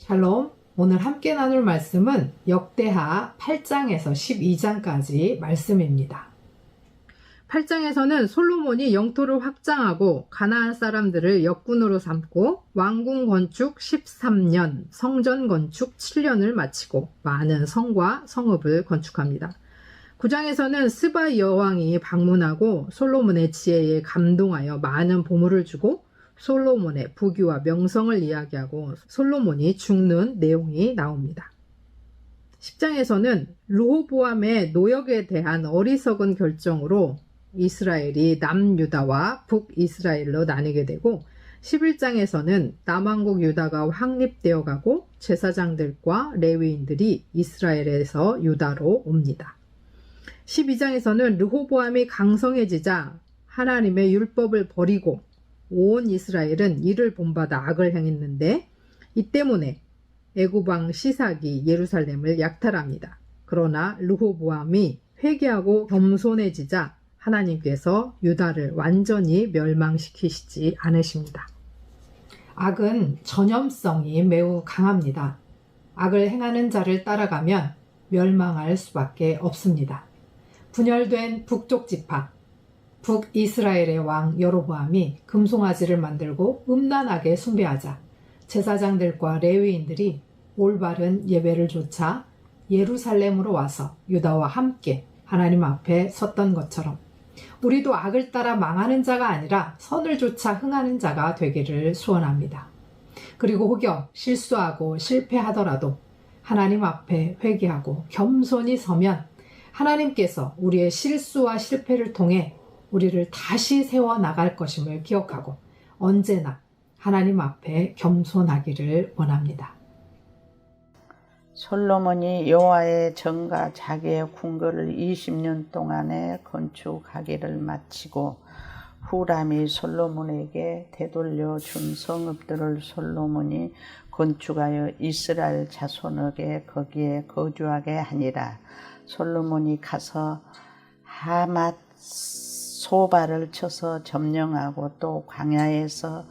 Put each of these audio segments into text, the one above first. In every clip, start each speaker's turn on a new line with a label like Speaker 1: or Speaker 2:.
Speaker 1: 샬롬. 오늘 함께 나눌 말씀은 역대하 8장에서 12장까지 말씀입니다. 8장에서는 솔로몬이 영토를 확장하고 가나안 사람들을 역군으로 삼고 왕궁 건축 13년, 성전 건축 7년을 마치고 많은 성과 성읍을 건축합니다. 9장에서는 스바 여왕이 방문하고 솔로몬의 지혜에 감동하여 많은 보물을 주고 솔로몬의 부귀와 명성을 이야기하고 솔로몬이 죽는 내용이 나옵니다. 10장에서는 르호보암의 노역에 대한 어리석은 결정으로 이스라엘이 남유다와 북이스라엘로 나뉘게 되고 11장에서는 남왕국 유다가 확립되어 가고 제사장들과 레위인들이 이스라엘에서 유다로 옵니다. 12장에서는 르호보암이 강성해지자 하나님의 율법을 버리고 온 이스라엘은 이를 본받아 악을 행했는데 이 때문에 애굽왕 시삭이 예루살렘을 약탈합니다. 그러나 르호보암이 회개하고 겸손해지자 하나님께서 유다를 완전히 멸망시키시지 않으십니다. 악은 전염성이 매우 강합니다. 악을 행하는 자를 따라가면 멸망할 수밖에 없습니다. 분열된 북쪽 지파, 북이스라엘의 왕 여로보암이 금송아지를 만들고 음란하게 숭배하자 제사장들과 레위인들이 올바른 예배를 조차 예루살렘으로 와서 유다와 함께 하나님 앞에 섰던 것처럼 우리도 악을 따라 망하는 자가 아니라 선을 조차 흥하는 자가 되기를 소원합니다. 그리고 혹여 실수하고 실패하더라도 하나님 앞에 회개하고 겸손히 서면 하나님께서 우리의 실수와 실패를 통해 우리를 다시 세워나갈 것임을 기억하고 언제나 하나님 앞에 겸손하기를 원합니다.
Speaker 2: 솔로몬이 여호와의 전과 자기의 궁궐을 20년 동안에 건축하기를 마치고 후람이 솔로몬에게 되돌려 준 성읍들을 솔로몬이 건축하여 이스라엘 자손에게 거기에 거주하게 하니라. 솔로몬이 가서 하맛 소바를 쳐서 점령하고 또 광야에서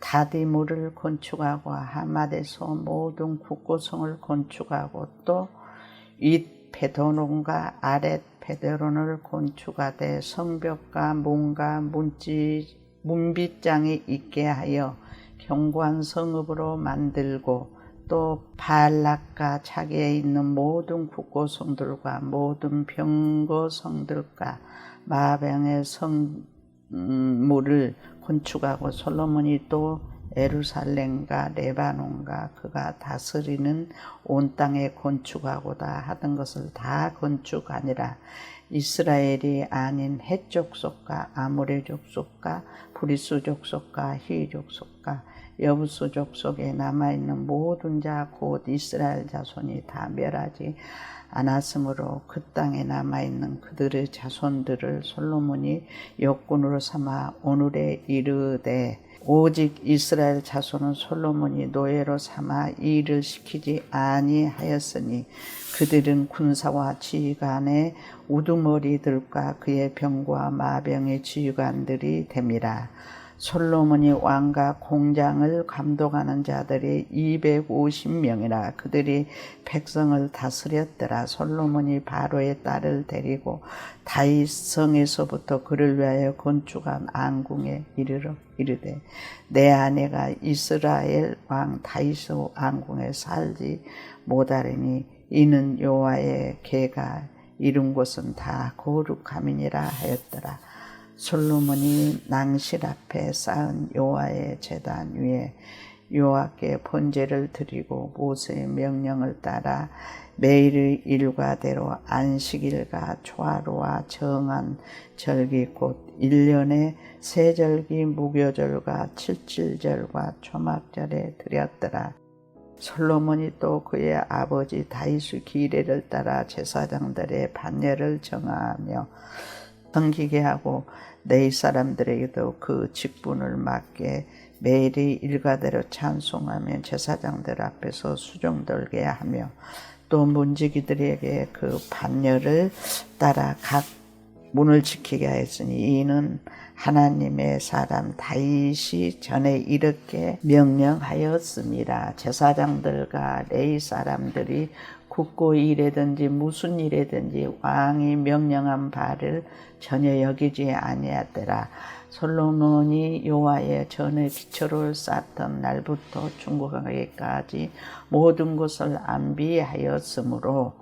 Speaker 2: 다디물을 건축하고 하맛에서 모든 국고성을 건축하고 또 윗베드론과 아랫베드론을 건축하되 성벽과 문과 문빗장이 있게 하여 견고한 성읍으로 만들고 또 발락과 차기에 있는 모든 국고성들과 모든 병거성들과 마병의 성물을 건축하고 솔로몬이 또 예루살렘과 레바논과 그가 다스리는 온 땅에 건축하고다 하던 것을 다 건축하니라. 이스라엘이 아닌 헷 족속과 아모레 족속과 브리스 족속과 히 족속과 여부스 족속에 남아있는 모든 자 곧 이스라엘 자손이 다 멸하지 않았으므로 그 땅에 남아있는 그들의 자손들을 솔로몬이 역군으로 삼아 오늘에 이르되 오직 이스라엘 자손은 솔로몬이 노예로 삼아 이 일을 시키지 아니하였으니 그들은 군사와 지휘관의 우두머리들과 그의 병과 마병의 지휘관들이 됨이라. 솔로몬이 왕과 공장을 감독하는 자들이 250명이라 그들이 백성을 다스렸더라. 솔로몬이 바로의 딸을 데리고 다윗 성에서부터 그를 위하여 건축한 안궁에 이르러 이르되 내 아내가 이스라엘 왕 다윗의 안궁에 살지 못하리니 이는 여호와의 계가 이룬 곳은 다 거룩함이니라 하였더라. 솔로몬이 낭실 앞에 쌓은 여호와의 제단 위에 여호와께 번제를 드리고 모세의 명령을 따라 매일의 일과대로 안식일과 초하루와 정한 절기 곧 1년의 세절기 무교절과 칠칠절과 초막절에 드렸더라. 솔로몬이 또 그의 아버지 다윗의 기례를 따라 제사장들의 반열을 정하며 섬기게 하고 내 사람들에게도 그 직분을 맡게 매일이 일과대로 찬송하며 제사장들 앞에서 수종들게 하며 또 문지기들에게 그 반열을 따라 각 문을 지키게 하였으니 이는 하나님의 사람 다윗이 전에 이렇게 명령하였습니다. 제사장들과 레위 사람들이 국고 일이든지 무슨 일이든지 왕이 명령한 바를 전혀 여기지 아니하더라. 솔로몬이 여호와의 전에 기초를 쌓던 날부터 중국하기까지 모든 것을 안비하였으므로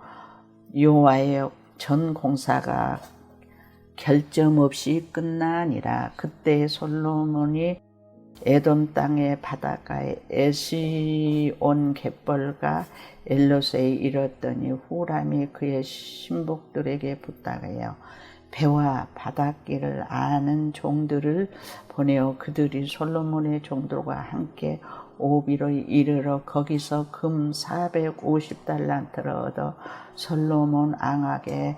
Speaker 2: 여호와의 전 공사가 결점 없이 끝나니라. 그때 솔로몬이 에돔 땅의 바닷가에 에시온 갯벌과 엘로세에 이르렀더니 후람이 그의 신복들에게 부탁하여 배와 바닷길을 아는 종들을 보내어 그들이 솔로몬의 종들과 함께 오비로 이르러 거기서 금 450달란트를 얻어 솔로몬 왕에게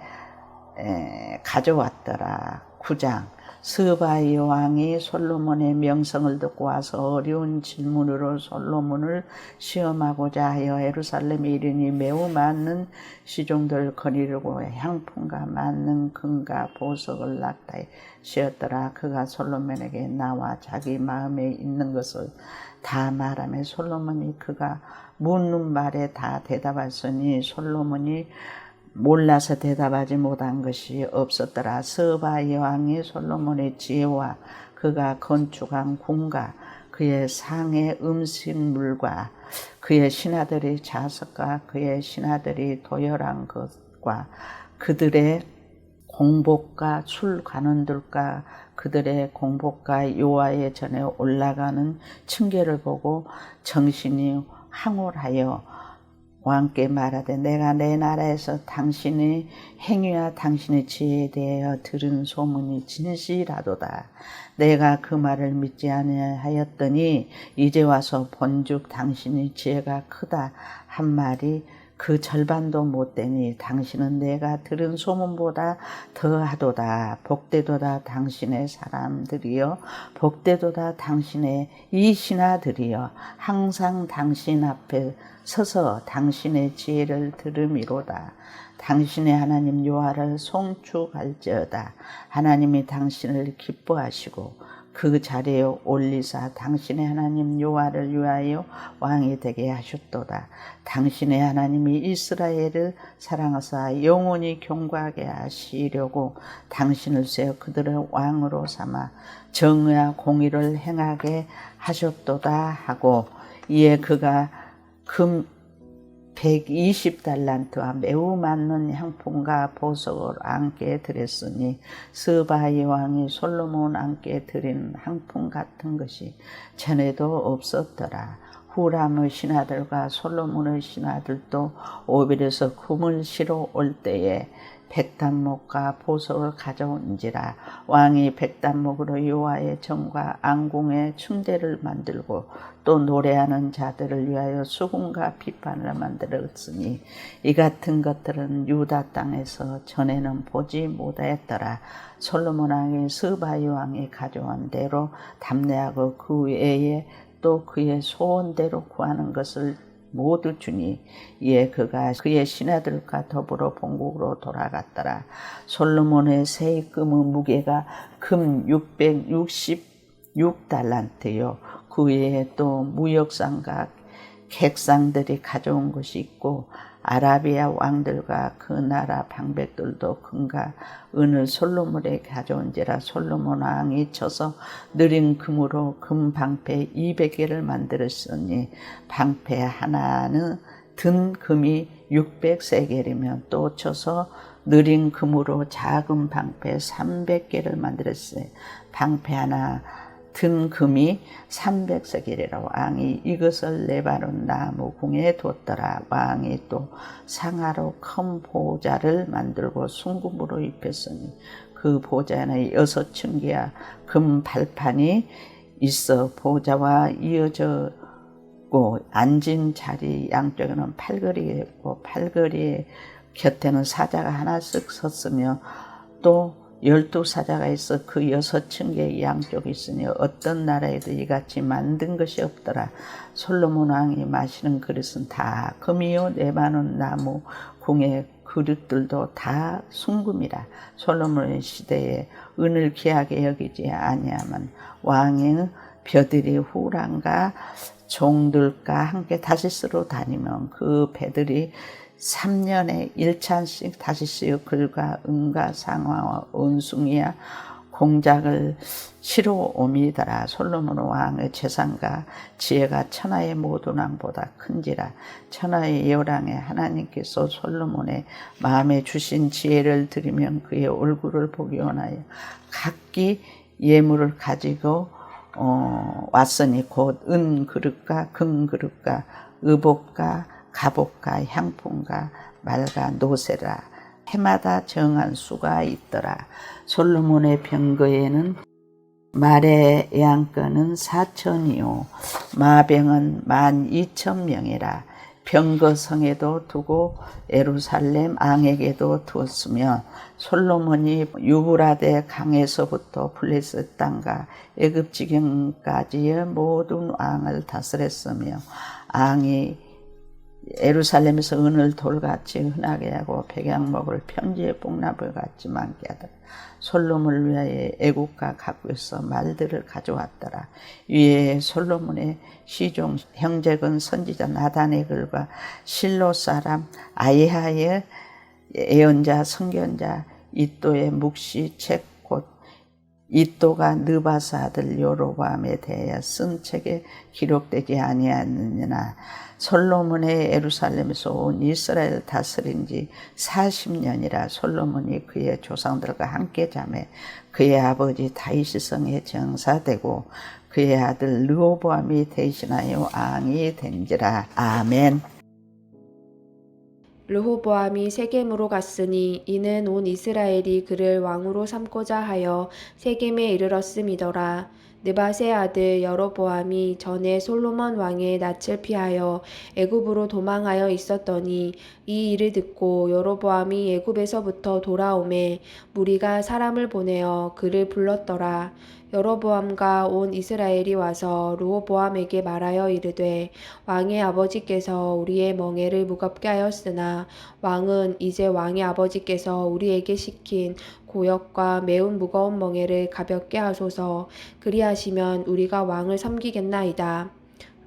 Speaker 2: 가져왔더라. 9장 스바이 왕이 솔로몬의 명성을 듣고 와서 어려운 질문으로 솔로몬을 시험하고자 하여 예루살렘에 이르니 매우 많은 시종들 거리르고 향품과 많은 금과 보석을 낙타에 씌었더라. 그가 솔로몬에게 나와 자기 마음에 있는 것을 다 말하며 솔로몬이 그가 묻는 말에 다 대답하였으니 솔로몬이 몰라서 대답하지 못한 것이 없었더라. 스바이 왕이 솔로몬의 지혜와 그가 건축한 궁과 그의 상의 음식물과 그의 신하들의 자석과 그의 신하들이 도열한 것과 그들의 공복과 술 관원들과 그들의 공복과 여호와의 전에 올라가는 층계를 보고 정신이 황홀하여 왕께 말하되 내가 내 나라에서 당신의 행위와 당신의 지혜에 대하여 들은 소문이 진실하도다. 내가 그 말을 믿지 아니하였더니 이제 와서 본즉 당신의 지혜가 크다 한 말이 그 절반도 못되니 당신은 내가 들은 소문보다 더하도다. 복되도다 당신의 사람들이여 복되도다 당신의 이 신하들이여 항상 당신 앞에 서서 당신의 지혜를 들음이로다. 당신의 하나님 여호와를 송축할지어다. 하나님이 당신을 기뻐하시고 그 자리에 올리사 당신의 하나님 여호와를 위하여 왕이 되게 하셨도다. 당신의 하나님이 이스라엘을 사랑하사 영원히 경고하게 하시려고 당신을 세워 그들을 왕으로 삼아 정의와 공의를 행하게 하셨도다 하고 이에 그가 금 120달란트와 매우 많은 향품과 보석을 왕께 드렸으니 스바이 왕이 솔로몬 왕께 드린 향품 같은 것이 전에도 없었더라. 후람의 신하들과 솔로몬의 신하들도 오빌에서 금을 실어 올 때에 백단목과 보석을 가져온지라. 왕이 백단목으로 여호와의 전과 안궁의 층대를 만들고 또 노래하는 자들을 위하여 수금과 비판을 만들었으니 이 같은 것들은 유다 땅에서 전에는 보지 못하였더라. 솔로몬 왕이 스바이 왕이 가져온 대로 담내하고 그 외에 또 그의 소원대로 구하는 것을 모두 주니 이에 그가 그의 신하들과 더불어 본국으로 돌아갔더라. 솔로몬의 세금의 무게가 금 666달란트요. 그 외에 또 무역상과 객상들이 가져온 것이 있고 아라비아 왕들과 그 나라 방백들도 금과 은을 솔로몬에게 가져온지라. 솔로몬 왕이 쳐서 느린 금으로 금 방패 200개를 만들었으니 방패 하나는 든 금이 600세겔이며 또 쳐서 느린 금으로 작은 방패 300개를 만들었어요. 방패 하나 든 금이 300세겔이라. 왕이 이것을 레바논 나무 궁에 뒀더라. 왕이 또 상아로 큰 보좌를 만들고 순금으로 입혔으니 그 보좌에는 6층기야 금 발판이 있어 보좌와 이어졌고 앉은 자리 양쪽에는 팔걸이가 있고 팔걸이 곁에는 사자가 하나씩 섰으며 또 12사자가 있어 그 6층의 양쪽이 있으니 어떤 나라에도 이같이 만든 것이 없더라. 솔로몬 왕이 마시는 그릇은 다 금이요 레바논 나무 궁의 그릇들도 다 순금이라. 솔로몬의 시대에 은을 귀하게 여기지 아니하면 왕의 벼들이 후랑과 종들과 함께 다시스로 다니면 그 배들이 3년에 1찬씩 다시스의 글과 은과 상화와 온숭이와 공작을 치러 옴이더라. 솔로몬 왕의 재산과 지혜가 천하의 모든 왕보다 큰지라. 천하의 여랑에 하나님께서 솔로몬의 마음에 주신 지혜를 들으면 그의 얼굴을 보기 원하여 각기 예물을 가지고 왔으니 곧 은 그릇과 금 그릇과 의복과 갑옷과 향품과 말과 노새라. 해마다 정한 수가 있더라. 솔로몬의 병거에는 말의 양건은 4천이요 마병은 12,000명이라. 병거성에도 두고 예루살렘 왕에게도 두었으며 솔로몬이 유브라데 강에서부터 블레셋 땅과 애굽 지경까지의 모든 왕을 다스렸으며 왕이 예루살렘에서 은을 돌같이 흔하게 하고 백양목을 평지의 복납을 같이 많게 하더라. 솔로몬을 위하여 애국과 각국에서 말들을 가져왔더라. 위에 솔로몬의 시종 형제군 선지자 나단의 글과 실로 사람 아이하의 예언자 선견자 이또의 묵시 책 곧 이또가 느바스 아들 여로보암에 대하여 쓴 책에 기록되지 아니하느냐. 솔로몬의 예루살렘에서 온 이스라엘 다스린 지 40년이라. 솔로몬이 그의 조상들과 함께 자매 그의 아버지 다윗의 성에 정사되고 그의 아들 르호보암이 대신하여 왕이 된지라. 아멘.
Speaker 3: 르호보암이 세겜으로 갔으니 이는 온 이스라엘이 그를 왕으로 삼고자 하여 세겜에 이르렀음이더라. 느밧의 아들 여로보암이 전에 솔로몬 왕의 낯을 피하여 애굽으로 도망하여 있었더니 이 일을 듣고 여로보암이 애굽에서부터 돌아오매 무리가 사람을 보내어 그를 불렀더라. 여로보암과 온 이스라엘이 와서 르호보암에게 말하여 이르되 왕의 아버지께서 우리의 멍에를 무겁게 하였으나 왕은 이제 왕의 아버지께서 우리에게 시킨 고역과 매운 무거운 멍에를 가볍게 하소서. 그리하시면 우리가 왕을 섬기겠나이다.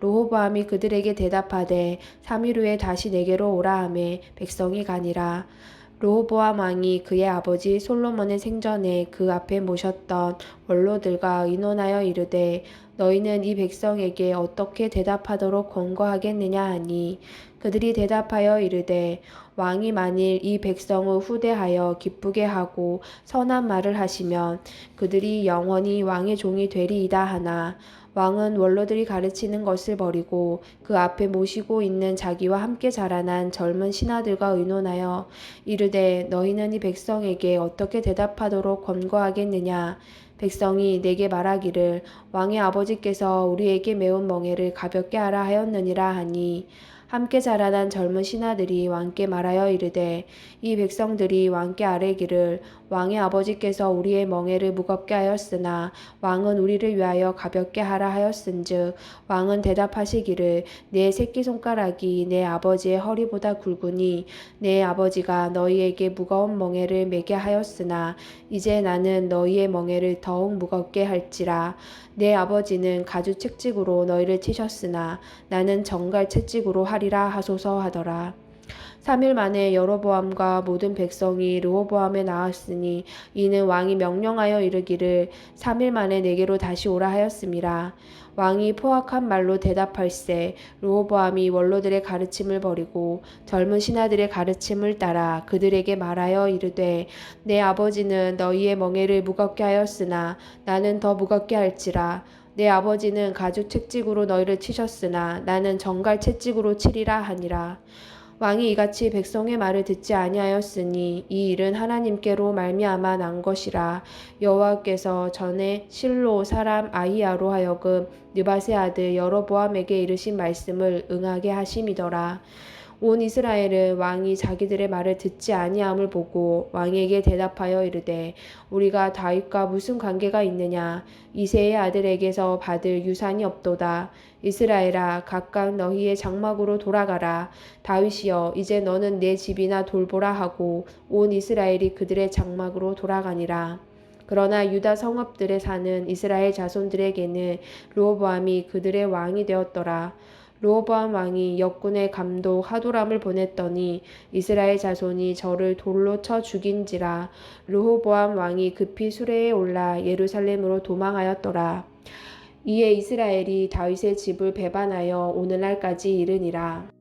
Speaker 3: 르호보암이 그들에게 대답하되 3일 후에 다시 내게로 오라 하매 백성이 가니라. 르호보암 왕이 그의 아버지 솔로몬의 생전에 그 앞에 모셨던 원로들과 의논하여 이르되 너희는 이 백성에게 어떻게 대답하도록 권고하겠느냐 하니 그들이 대답하여 이르되 왕이 만일 이 백성을 후대하여 기쁘게 하고 선한 말을 하시면 그들이 영원히 왕의 종이 되리이다 하나 왕은 원로들이 가르치는 것을 버리고 그 앞에 모시고 있는 자기와 함께 자라난 젊은 신하들과 의논하여 이르되 너희는 이 백성에게 어떻게 대답하도록 권고하겠느냐. 백성이 내게 말하기를 왕의 아버지께서 우리에게 매운 멍에를 가볍게 하라 하였느니라 하니 함께 자라난 젊은 신하들이 왕께 말하여 이르되 이 백성들이 왕께 아뢰기를 왕의 아버지께서 우리의 멍에를 무겁게 하였으나 왕은 우리를 위하여 가볍게 하라 하였은즉 왕은 대답하시기를 내 새끼손가락이 내 아버지의 허리보다 굵으니 내 아버지가 너희에게 무거운 멍에를 매게 하였으나 이제 나는 너희의 멍에를 더욱 무겁게 할지라. 내 아버지는 가죽 채찍으로 너희를 치셨으나 나는 정갈 채찍으로 하리라 하소서 하더라. 3일 만에 여로보암과 모든 백성이 르호보암에 나왔으니 이는 왕이 명령하여 이르기를 3일 만에 내게로 다시 오라 하였음이라. 왕이 포악한 말로 대답할세 르호보암이 원로들의 가르침을 버리고 젊은 신하들의 가르침을 따라 그들에게 말하여 이르되 내 아버지는 너희의 멍에를 무겁게 하였으나 나는 더 무겁게 할지라. 내 아버지는 가죽 채찍으로 너희를 치셨으나 나는 정갈 채찍으로 치리라 하니라. 왕이 이같이 백성의 말을 듣지 아니하였으니 이 일은 하나님께로 말미암아 난 것이라. 여호와께서 전에 실로 사람 아히야로 하여금 느밧의 아들 여로보암에게 이르신 말씀을 응하게 하심이더라. 온 이스라엘은 왕이 자기들의 말을 듣지 아니함을 보고 왕에게 대답하여 이르되 우리가 다윗과 무슨 관계가 있느냐 이새의 아들에게서 받을 유산이 없도다. 이스라엘아 각각 너희의 장막으로 돌아가라. 다윗이여 이제 너는 내 집이나 돌보라 하고 온 이스라엘이 그들의 장막으로 돌아가니라. 그러나 유다 성읍들에 사는 이스라엘 자손들에게는 르호보암이 그들의 왕이 되었더라. 르호보암 왕이 역군의 감독 하도람을 보냈더니 이스라엘 자손이 저를 돌로 쳐 죽인지라. 르호보암 왕이 급히 수레에 올라 예루살렘으로 도망하였더라. 이에 이스라엘이 다윗의 집을 배반하여 오늘날까지 이르니라.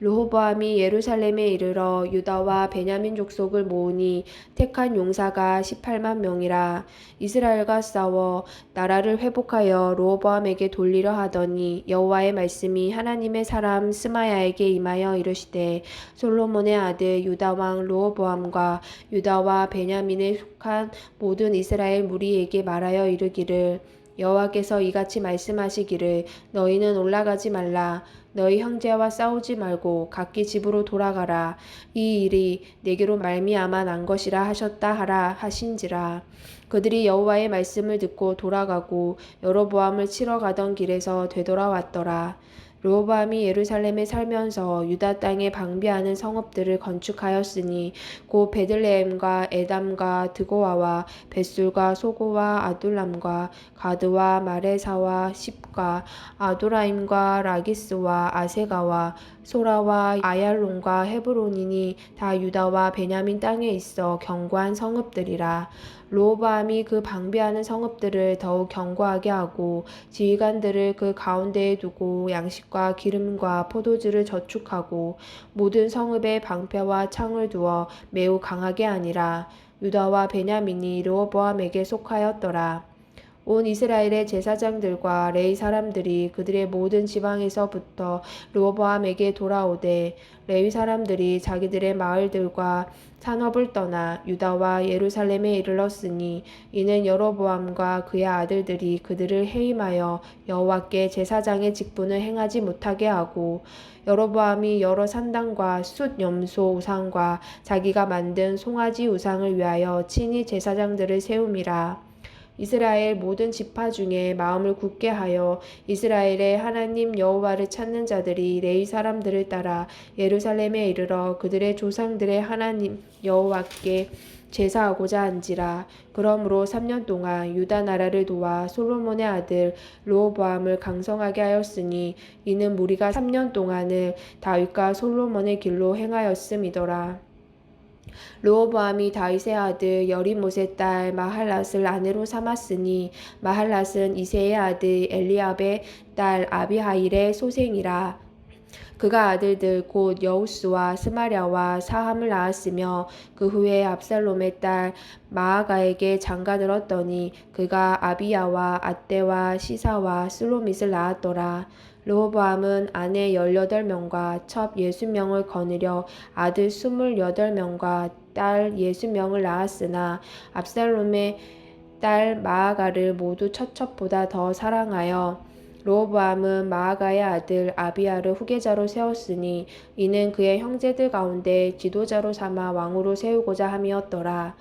Speaker 3: 르호보암이 예루살렘에 이르러 유다와 베냐민 족속을 모으니 택한 용사가 18만 명이라. 이스라엘과 싸워 나라를 회복하여 르호보암에게 돌리려 하더니 여호와의 말씀이 하나님의 사람 스마야에게 임하여 이르시되 솔로몬의 아들 유다 왕 르호보암과 유다와 베냐민에 속한 모든 이스라엘 무리에게 말하여 이르기를 여호와께서 이같이 말씀하시기를 너희는 올라가지 말라. 너희 형제와 싸우지 말고 각기 집으로 돌아가라. 이 일이 내게로 말미암아 난 것이라 하셨다 하라 하신지라. 그들이 여호와의 말씀을 듣고 돌아가고 여로보암을 치러 가던 길에서 되돌아왔더라. 르호보암이 예루살렘에 살면서 유다 땅에 방비하는 성읍들을 건축하였으니 곧 베들레헴과 에담과 드고아와 벳술과 소고와 아둘람과 가드와 마레사와 십과 아도라임과 라기스와 아세가와 소라와 아얄론과 헤브론이니 다 유다와 베냐민 땅에 있어 견고한 성읍들이라. 르호보암이 그 방비하는 성읍들을 더욱 견고하게 하고 지휘관들을 그 가운데에 두고 양식과 기름과 포도주를 저축하고 모든 성읍에 방패와 창을 두어 매우 강하게 하니라. 유다와 베냐민이 르호보암에게 속하였더라. 온 이스라엘의 제사장들과 레위 사람들이 그들의 모든 지방에서부터 르호보암에게 돌아오되 레위 사람들이 자기들의 마을들과 산업을 떠나 유다와 예루살렘에 이르렀으니 이는 여로보암과 그의 아들들이 그들을 해임하여 여호와께 제사장의 직분을 행하지 못하게 하고 여로보암이 여러 산당과 숫 염소 우상과 자기가 만든 송아지 우상을 위하여 친히 제사장들을 세움이라. 이스라엘 모든 지파 중에 마음을 굳게 하여 이스라엘의 하나님 여호와를 찾는 자들이 레위 사람들을 따라 예루살렘에 이르러 그들의 조상들의 하나님 여호와께 제사하고자 한지라. 그러므로 3년 동안 유다 나라를 도와 솔로몬의 아들 르호보암을 강성하게 하였으니 이는 무리가 3년 동안을 다윗과 솔로몬의 길로 행하였음이더라. 르호보암이 다윗의 아들 여리못의 딸 마할랏을 아내로 삼았으니 마할랏은 이새의 아들 엘리압의 딸 아비하일의 소생이라. 그가 아들들 곧 여우스와 스마랴와 사함을 낳았으며 그 후에 압살롬의 딸 마아가에게 장가를 얻더니 그가 아비야와 앗대와 시사와 슬로밋을 낳았더라. 르호보암은 아내 18명과 첩 60명을 거느려 아들 28명과 딸 60명을 낳았으나 압살롬의 딸 마아가를 모두 첩첩보다 더 사랑하여 르호보암은 마아가의 아들 아비야를 후계자로 세웠으니 이는 그의 형제들 가운데 지도자로 삼아 왕으로 세우고자 함이었더라.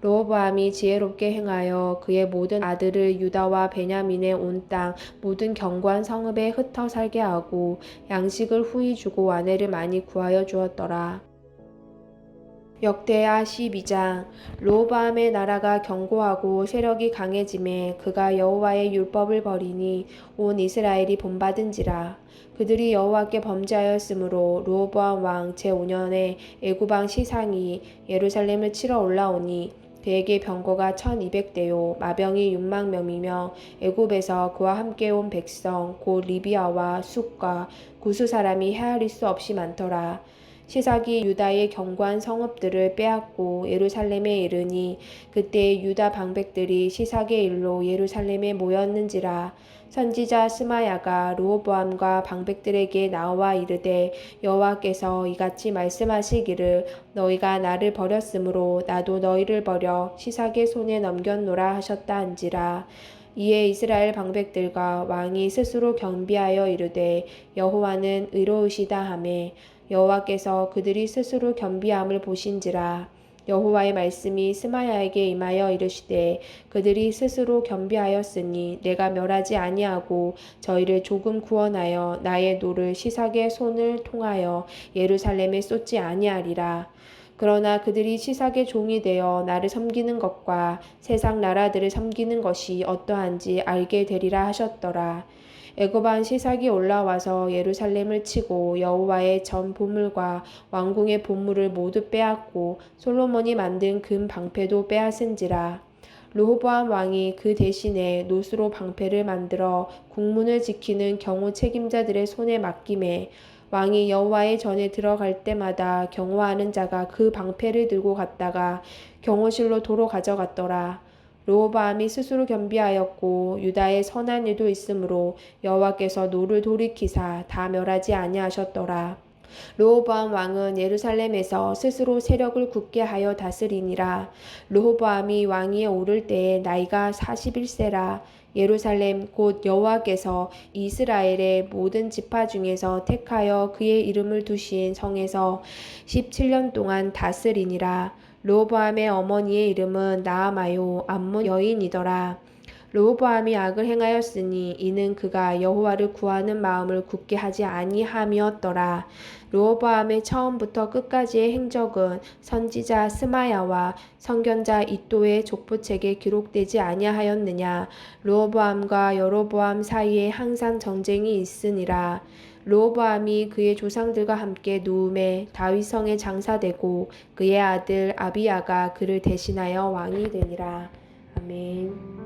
Speaker 3: 르호보암이 지혜롭게 행하여 그의 모든 아들을 유다와 베냐민의 온 땅 모든 견고한 성읍에 흩어 살게 하고 양식을 후히 주고 아내를 많이 구하여 주었더라. 역대하 12장. 르호보암의 나라가 견고하고 세력이 강해짐에 그가 여호와의 율법을 버리니 온 이스라엘이 본받은지라. 그들이 여호와께 범죄하였으므로 르호보암 왕 제5년에 애굽왕 시상이 예루살렘을 치러 올라오니 그에게 병거가 1200대요 마병이 6만 명이며 애굽에서 그와 함께 온 백성 곧 리비아와 숫과 구스 사람이 헤아릴 수 없이 많더라. 시삭이 유다의 견고한 성읍들을 빼앗고 예루살렘에 이르니 그때 유다 방백들이 시삭의 일로 예루살렘에 모였는지라. 선지자 스마야가 르호보암과 방백들에게 나와 이르되 여호와께서 이같이 말씀하시기를 너희가 나를 버렸으므로 나도 너희를 버려 시삭의 손에 넘겼노라 하셨다 한지라. 이에 이스라엘 방백들과 왕이 스스로 경비하여 이르되 여호와는 의로우시다 하매 여호와께서 그들이 스스로 겸비함을 보신지라. 여호와의 말씀이 스마야에게 임하여 이르시되 그들이 스스로 겸비하였으니 내가 멸하지 아니하고 저희를 조금 구원하여 나의 노를 시삭의 손을 통하여 예루살렘에 쏟지 아니하리라. 그러나 그들이 시삭의 종이 되어 나를 섬기는 것과 세상 나라들을 섬기는 것이 어떠한지 알게 되리라 하셨더라. 애굽한 시삭이 올라와서 예루살렘을 치고 여호와의 전 보물과 왕궁의 보물을 모두 빼앗고 솔로몬이 만든 금 방패도 빼앗은지라. 르호보암 왕이 그 대신에 노수로 방패를 만들어 국문을 지키는 경호 책임자들의 손에 맡김에 왕이 여호와의 전에 들어갈 때마다 경호하는 자가 그 방패를 들고 갔다가 경호실로 도로 가져갔더라. 르호보암이 스스로 겸비하였고 유다에 선한 일도 있으므로 여호와께서 노를 돌이키사 다 멸하지 아니하셨더라. 르호보암 왕은 예루살렘에서 스스로 세력을 굳게 하여 다스리니라. 르호보암이 왕위에 오를 때에 나이가 41세라. 예루살렘 곧 여호와께서 이스라엘의 모든 지파 중에서 택하여 그의 이름을 두신 성에서 17년 동안 다스리니라. 르호보암의 어머니의 이름은 나아마요 암몬 여인이더라. 르호보암이 악을 행하였으니 이는 그가 여호와를 구하는 마음을 굳게 하지 아니함이었더라. 르호보암의 처음부터 끝까지의 행적은 선지자 스마야와 선견자 이도의 족보책에 기록되지 아니하였느냐. 르호보암과 여로보암 사이에 항상 전쟁이 있으니라. 르호보암이 그의 조상들과 함께 누움에 다윗성에 장사되고 그의 아들 아비야가 그를 대신하여 왕이 되니라. 아멘.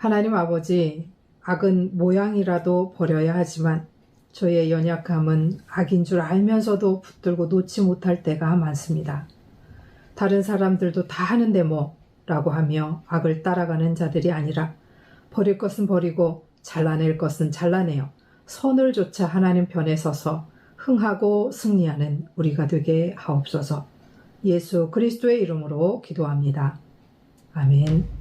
Speaker 1: 하나님 아버지, 악은 모양이라도 버려야 하지만 저의 연약함은 악인 줄 알면서도 붙들고 놓지 못할 때가 많습니다. 다른 사람들도 다 하는데 뭐 라고 하며 악을 따라가는 자들이 아니라 버릴 것은 버리고 잘라낼 것은 잘라내어 선을 좇아 하나님 편에 서서 흥하고 승리하는 우리가 되게 하옵소서. 예수 그리스도의 이름으로 기도합니다. 아멘.